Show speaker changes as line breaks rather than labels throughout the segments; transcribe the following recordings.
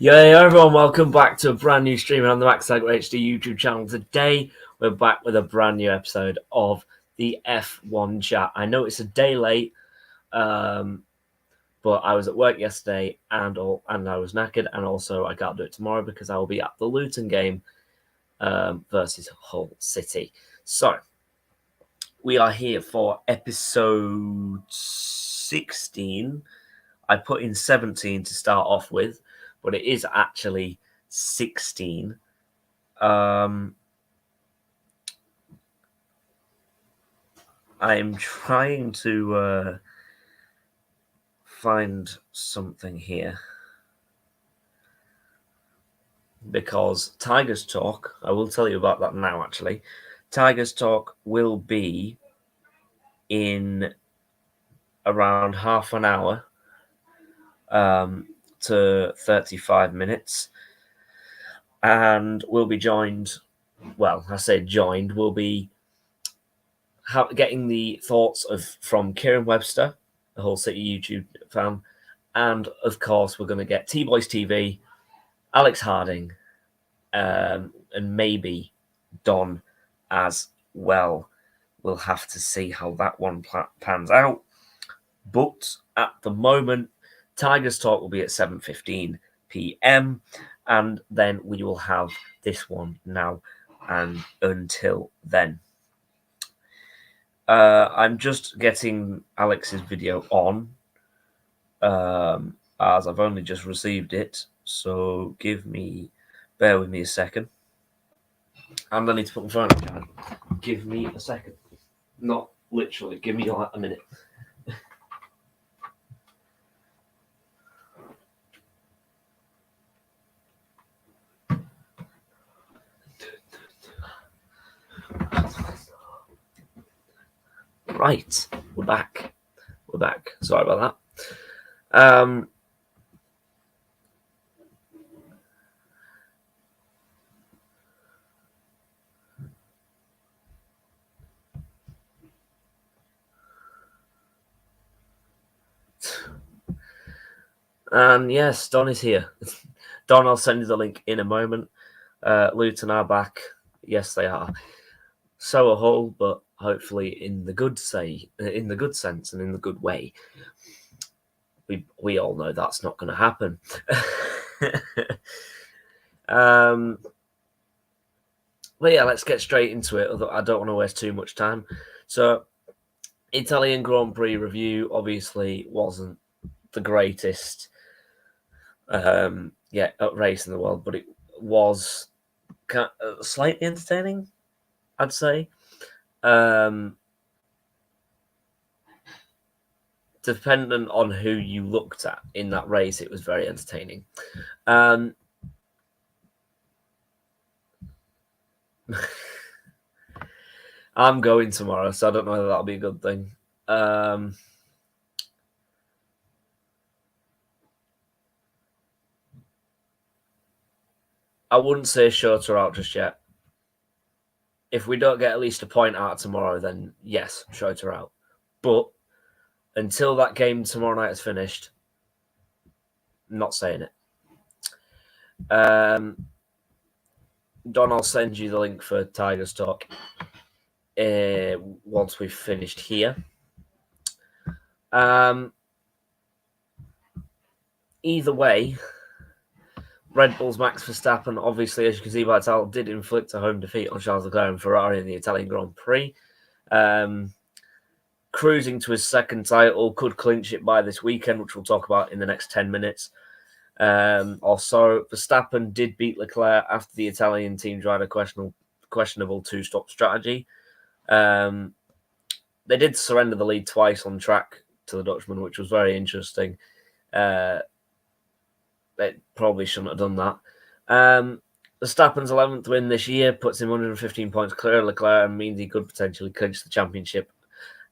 Yo, everyone, welcome back to a brand new stream on the Backside HD YouTube channel. Today, we're back with a brand new episode of the F1 Chat. I know it's a day late, but I was at work yesterday and I was knackered, and also I can't do it tomorrow because I will be at the Luton game versus Hull City. So, we are here for episode 16. I put in 17 to start off with, but it is actually 16. I'm trying to find something here because Tigers Talk, I will tell you about that now actually. Tigers Talk will be in around half an hour to 35 minutes. And we'll be joined, well, I say joined, we'll be getting the thoughts from Kieran Webster, the Hull City YouTube fan, and of course we're going to get T-Boys TV, Alex Harding, and maybe Don as well. We'll have to see how that one pans out. But at the moment, Tigers Talk will be at 7:15 p.m. and then we will have this one now and until then. I'm just getting Alex's video on, as I've only just received it, so bear with me a second. And I need to put my phone on charge. Give me a second. Not literally, give me like a minute. Right, we're back. Sorry about that. And yes, Don is here. Don, I'll send you the link in a moment. Luton are back. Yes, they are. So are Hull, but hopefully in the good sense and in the good way. We all know that's not going to happen. But yeah, let's get straight into it. Although I don't want to waste too much time. So, Italian Grand Prix review obviously wasn't the greatest race in the world, but it was slightly entertaining, I'd say. Dependent on who you looked at in that race, it was very entertaining. I'm going tomorrow, so I don't know whether that'll be a good thing. I wouldn't say short her out just yet. If we don't get at least a point out tomorrow, then yes, short her out. But until that game tomorrow night is finished, I'm not saying it. Don, I'll send you the link for Tigers Talk once we've finished here. Either way, Red Bull's Max Verstappen, obviously, as you can see by the title, did inflict a home defeat on Charles Leclerc and Ferrari in the Italian Grand Prix. Cruising to his second title, could clinch it by this weekend, which we'll talk about in the next 10 minutes. Also, Verstappen did beat Leclerc after the Italian team tried a questionable two-stop strategy. They did surrender the lead twice on track to the Dutchman, which was very interesting. They probably shouldn't have done that. Verstappen's 11th win this year puts him 115 points clear of Leclerc and means he could potentially clinch the championship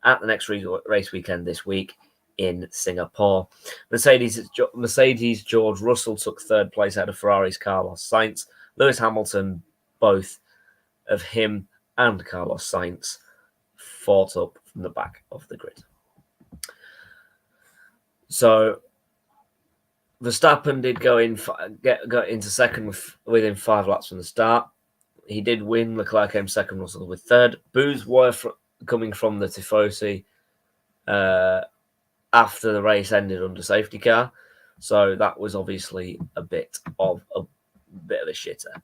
at the next race weekend this week in Singapore. Mercedes George Russell took third place out of Ferrari's Carlos Sainz. Lewis Hamilton, both of him and Carlos Sainz fought up from the back of the grid. So Verstappen did go into second within 5 laps from the start. He did win. Leclerc came second, Russell with third. Boos were coming from the Tifosi after the race ended under safety car, so that was obviously a bit of a shitter.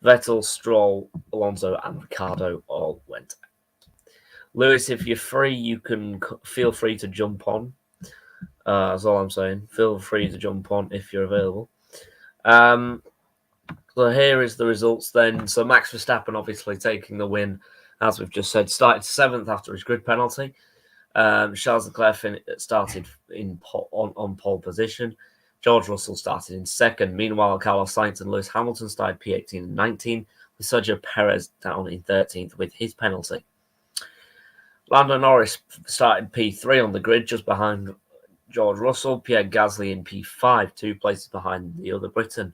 Vettel, Stroll, Alonso, and Ricciardo all went out. Lewis, if you're free, you can feel free to jump on. That's all I'm saying. Feel free to jump on if you're available. So here is the results then. So Max Verstappen obviously taking the win, as we've just said, started 7th after his grid penalty. Charles Leclerc started on pole position. George Russell started in 2nd. Meanwhile, Carlos Sainz and Lewis Hamilton started P18 and 19, with Sergio Perez down in 13th with his penalty. Lando Norris started P3 on the grid, just behind George Russell. Pierre Gasly in P5, 2 places behind the other Briton.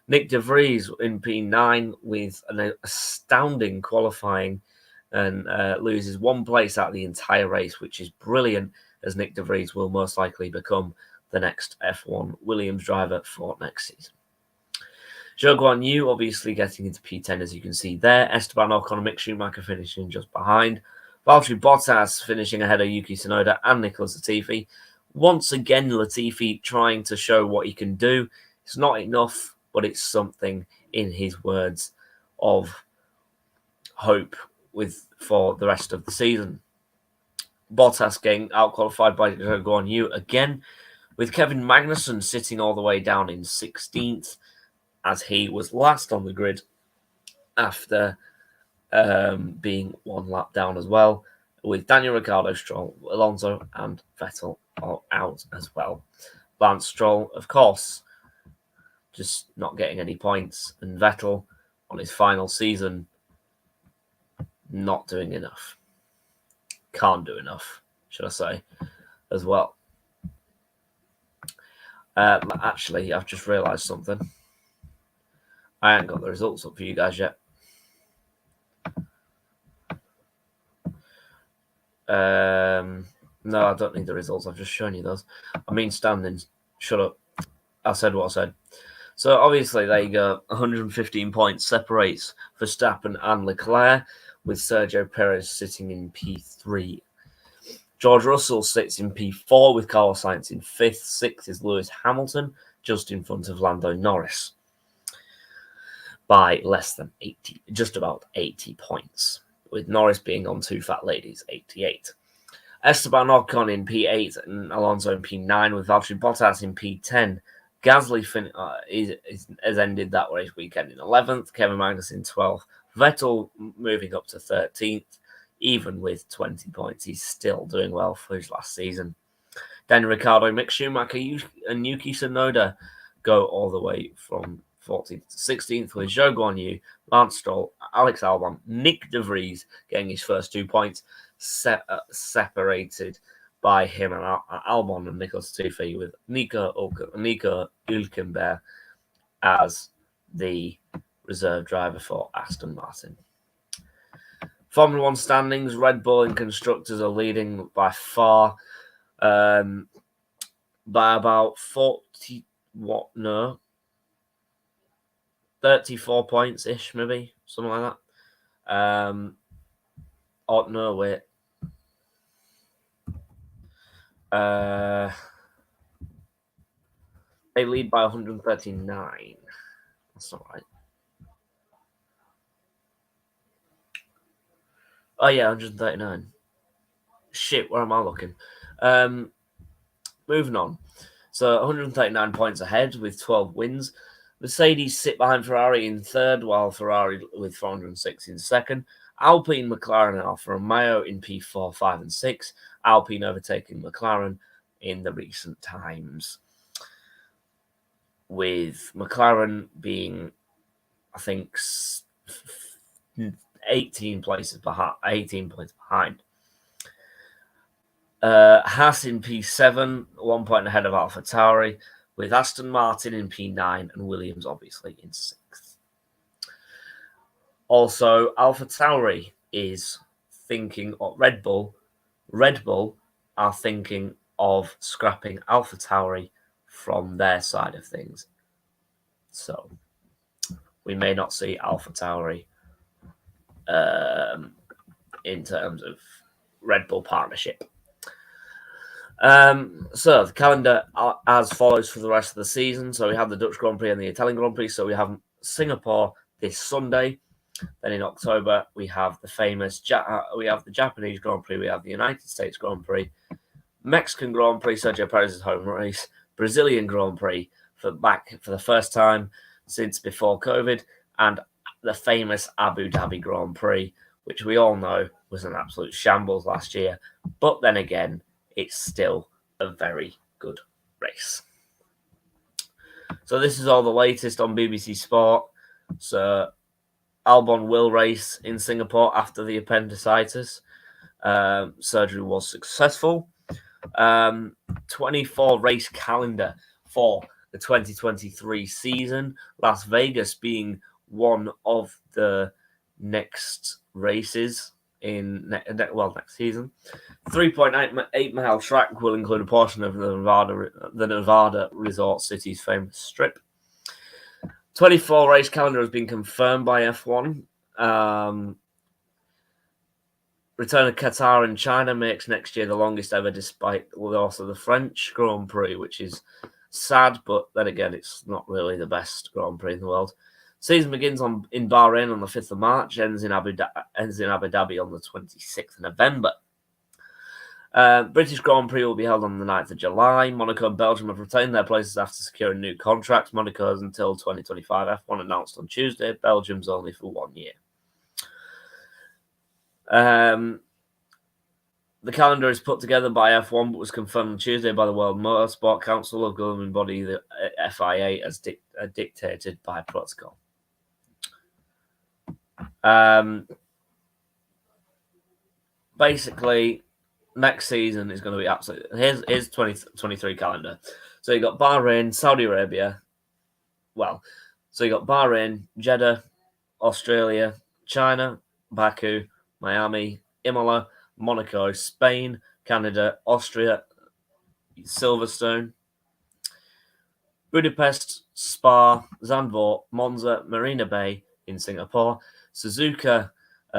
Nick de Vries in P9 with an astounding qualifying and loses 1 place out of the entire race, which is brilliant, as Nick de Vries will most likely become the next F1 Williams driver for next season. Zhou Guan Yu obviously getting into P10, as you can see there. Esteban Ocon and Mick Schumacher finishing just behind. Valtteri Bottas finishing ahead of Yuki Tsunoda and Nicholas Latifi. Once again, Latifi trying to show what he can do. It's not enough, but it's something, in his words, of hope for the rest of the season. Bottas getting out-qualified by Zhou Guan Yu again, with Kevin Magnussen sitting all the way down in 16th, as he was last on the grid after being 1 lap down as well, with Daniel Ricciardo, Stroll, Alonso and Vettel all out as well. Lance Stroll, of course, just not getting any points, and Vettel on his final season not doing enough. Can't do enough, should I say, as well. Actually, I've just realised something. I haven't got the results up for you guys yet. No, I don't need the results. I've just shown you those. I mean standings. Shut up. I said what I said. So obviously, there you go. 115 points separates Verstappen and Leclerc, with Sergio Perez sitting in P3. George Russell sits in P4 with Carlos Sainz in 5th. 6th is Lewis Hamilton, just in front of Lando Norris by less than 80, just about 80 points, with Norris being on 2 fat ladies, 88. Esteban Ocon in P8 and Alonso in P9, with Valtteri Bottas in P10. Gasly has ended that race weekend in 11th. Kevin Magnussen in 12th. Vettel moving up to 13th. Even with 20 points, he's still doing well for his last season. Then Ricciardo, Mick Schumacher, and Yuki Tsunoda go all the way from 14th to 16th, with Zhou Guan Yu, Lance Stroll, Alex Albon, Nick de Vries getting his first 2 points, separated by him and Albon and Nicholas Latifi, with Nico Hülkenberg as the reserve driver for Aston Martin. Formula 1 standings, Red Bull and Constructors are leading by far, by about 34 points-ish, maybe, something like that. Oh, no, wait. They lead by 139. That's not right. Oh, yeah, 139. Shit, where am I looking? Moving on. So 139 points ahead with 12 wins. Mercedes sit behind Ferrari in 3rd, while Ferrari with 406 in 2nd. Alpine, McLaren, and Alfa Romeo in P4, 5, and 6. Alpine overtaking McLaren in the recent times, with McLaren being, I think, 18 points behind. Haas in P7, 1 point ahead of AlphaTauri, with Aston Martin in P9 and Williams obviously in 6th. Also, AlphaTauri is thinking of Red Bull are thinking of scrapping AlphaTauri from their side of things. So we may not see AlphaTauri in terms of Red Bull partnership. So the calendar as follows for the rest of the season. So we have the Dutch Grand Prix and the Italian Grand Prix. So we have Singapore this Sunday. Then in October we have the famous we have the Japanese Grand Prix. We have the United States Grand Prix, Mexican Grand Prix, Sergio Perez's home race, Brazilian Grand Prix for the first time since before COVID, and the famous Abu Dhabi Grand Prix, which we all know was an absolute shambles last year. But then again, it's still a very good race. So this is all the latest on BBC Sport. So Albon will race in Singapore after the appendicitis. Surgery was successful. 24 race calendar for the 2023 season. Las Vegas being one of the next races in next season. 3.8 mile track will include a portion of the Nevada Resort City's famous strip. 24 race calendar has been confirmed by F1. Return of Qatar and China makes next year the longest ever, despite also the French Grand Prix, which is sad, but then again, it's not really the best Grand Prix in the world. Season begins in Bahrain on the 5th of March, ends in Abu Dhabi on the 26th of November. British Grand Prix will be held on the 9th of July. Monaco and Belgium have retained their places after securing new contracts. Monaco's until 2025. F1 announced on Tuesday. Belgium's only for 1 year. The calendar is put together by F1, but was confirmed on Tuesday by the World Motorsport Council, a governing body, the FIA, as dictated by protocol. Basically, next season is going to be absolutely. Here's 2023 calendar. So you got Bahrain, Saudi Arabia. So you got Bahrain, Jeddah, Australia, China, Baku, Miami, Imola, Monaco, Spain, Canada, Austria, Silverstone, Budapest, Spa, Zandvoort, Monza, Marina Bay in Singapore, Suzuka,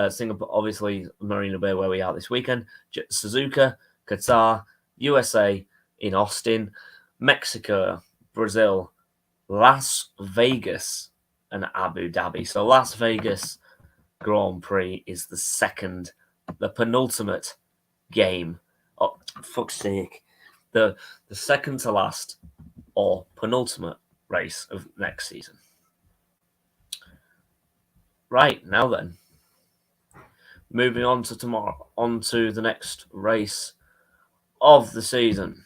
Singapore, obviously Marina Bay where we are this weekend, Suzuka, Qatar, USA in Austin, Mexico, Brazil, Las Vegas, and Abu Dhabi. So Las Vegas Grand Prix is the penultimate game. Oh, fuck's sake. The second to last or penultimate race of next season. Right, now then. Moving on to tomorrow, on to the next race of the season.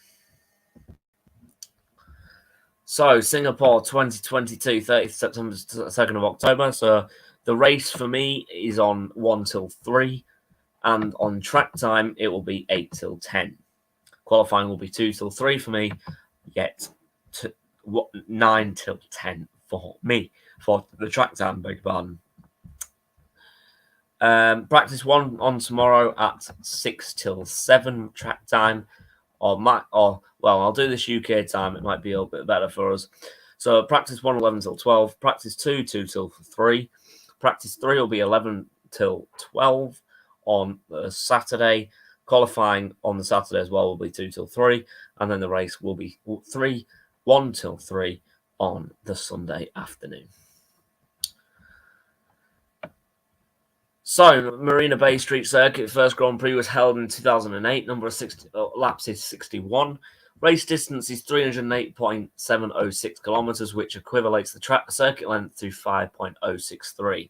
So, Singapore 2022, 30th September, 2nd of October. So, the race for me is on 1 till 3. And on track time, it will be 8 till 10. Qualifying will be 2 till 3 for me, yet 9 till 10 for me, for the track time, beg your pardon. Practice 1 on tomorrow at 6 till 7 track time. I'll do this UK time. It might be a little bit better for us. So practice 1, 11 till 12. Practice 2, 2 till 3. Practice 3 will be 11 till 12 on the Saturday. Qualifying on the Saturday as well will be 2 till 3. And then the race will be 1 till 3 on the Sunday afternoon. So, Marina Bay Street Circuit first Grand Prix was held in 2008. Number of laps is 61. Race distance is 308.706 kilometers, which equivalates the circuit length to 5.063.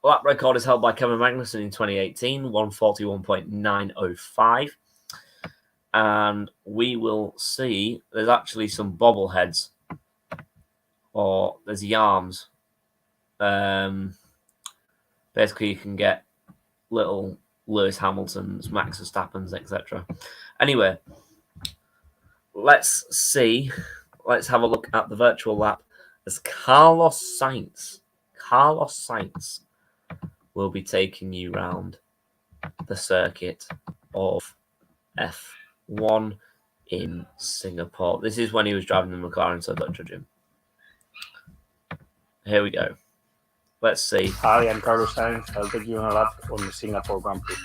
Lap record is held by Kevin Magnussen in 2018, 141.905. And we will see there's actually some bobbleheads, or there's yarns. Basically, you can get little Lewis Hamiltons, Max Verstappens, etc. Anyway, let's see. Let's have a look at the virtual lap as Carlos Sainz will be taking you round the circuit of F1 in Singapore. This is when he was driving the McLaren, so don't judge him. Here we go. Let's see.
Hi, I'm Carlos Sainz. I'll take you on a lap on the Singapore Grand Prix.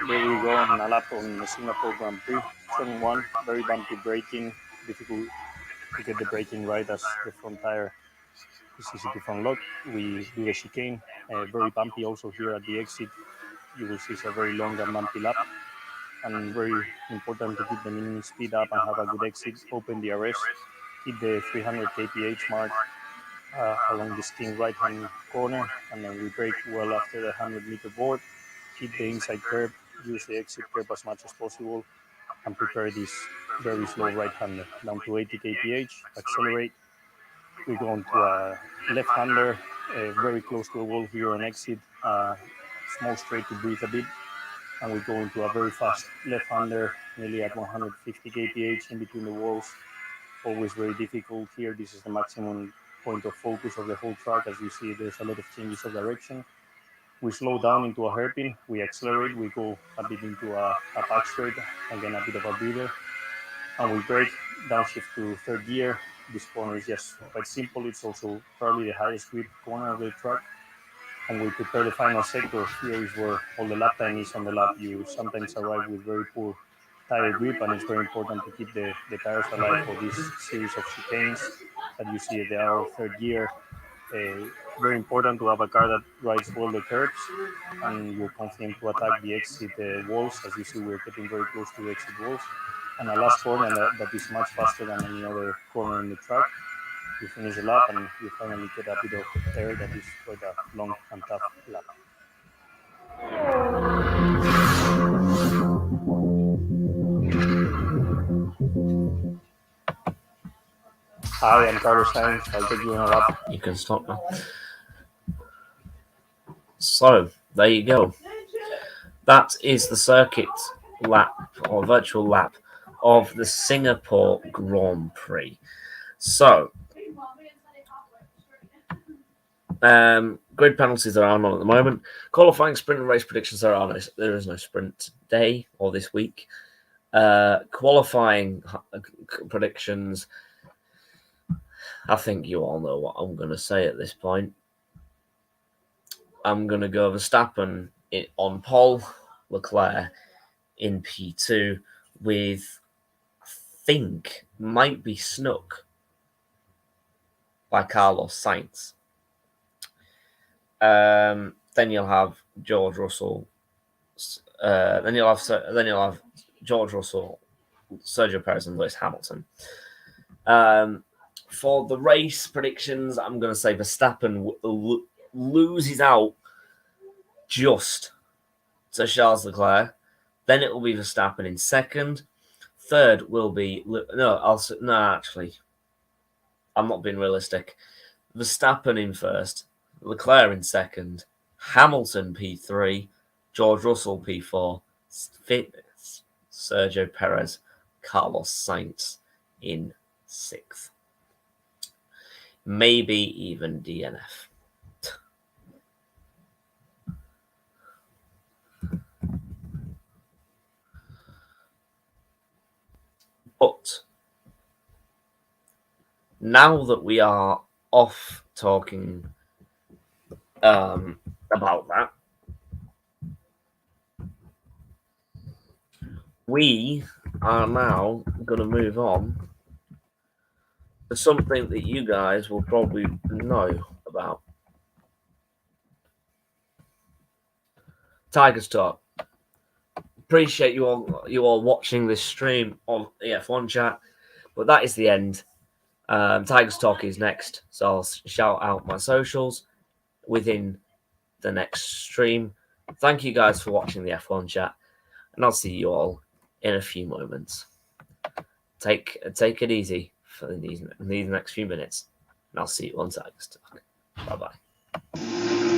There we go on a lap on the Singapore Grand Prix. Turn 1, very bumpy braking, difficult to get the braking right as the front tire is easy to unlock. We do the chicane, very bumpy also here at the exit. You will see it's a very long and bumpy lap, and very important to keep the minimum speed up and have a good exit. Open the DRS, hit the 300 kph mark along the skin right hand corner, and then we brake well after the 100-meter board. Hit the inside curb, use the exit curb as much as possible, and prepare this very slow right-hander down to 80 kph. Accelerate. We go into a left-hander, very close to the wall here on exit. Small straight to breathe a bit, and we go into a very fast left-hander, nearly at 150 kph in between the walls. Always very difficult here. This is the maximum point of focus of the whole track. As you see, there's a lot of changes of direction. We slow down into a hairpin, we accelerate, we go a bit into a back straight, again a bit of a breather, and we brake, downshift to third gear. This corner is just quite simple. It's also probably the highest grip corner of the track. And we prepare the final sector. Here is where all the lap time is on the lap. You sometimes arrive with very poor tire grip, and it's very important to keep the tires alive for this series of chicanes that you see. They are all third gear. Very important to have a car that rides well the curbs, and you're confident to attack the exit walls. As you see, we're getting very close to the exit walls. And a last corner that is much faster than any other corner in the track. You finish the lap and you finally get a bit of air. That is quite a long and tough lap. Hi, I'm Carlos Sainz. I'll take you on a lap.
You can stop now. So, there you go. That is the circuit lap, or virtual lap, of the Singapore Grand Prix. So, grid penalties are on at the moment. Qualifying, sprint, and race predictions are on. There is no sprint day or this week. Qualifying predictions, I think you all know what I'm going to say at this point. I'm going to go Verstappen on pole, Leclerc in P2 with, I think, might be snuck by Carlos Sainz. Then you'll have George Russell. Then you'll have George Russell, Sergio Perez, and Lewis Hamilton. For the race predictions, I'm going to say Verstappen loses out just to Charles Leclerc. Then it will be Verstappen in second. Third will be actually, I'm not being realistic. Verstappen in first, Leclerc in second, Hamilton P3, George Russell P4, fifth, Sergio Perez, Carlos Sainz in sixth. Maybe even DNF. But now that we are off talking about that, we are now going to move on to something that you guys will probably know about. Tigers Talk. Appreciate you all watching this stream on the F1 Chat, but that is the end. Tigers Talk is next, so I'll shout out my socials within the next stream. Thank you guys for watching the F1 Chat, and I'll see you all in a few moments. Take it easy for these next few minutes, and I'll see you on Tigers Talk. Bye-bye.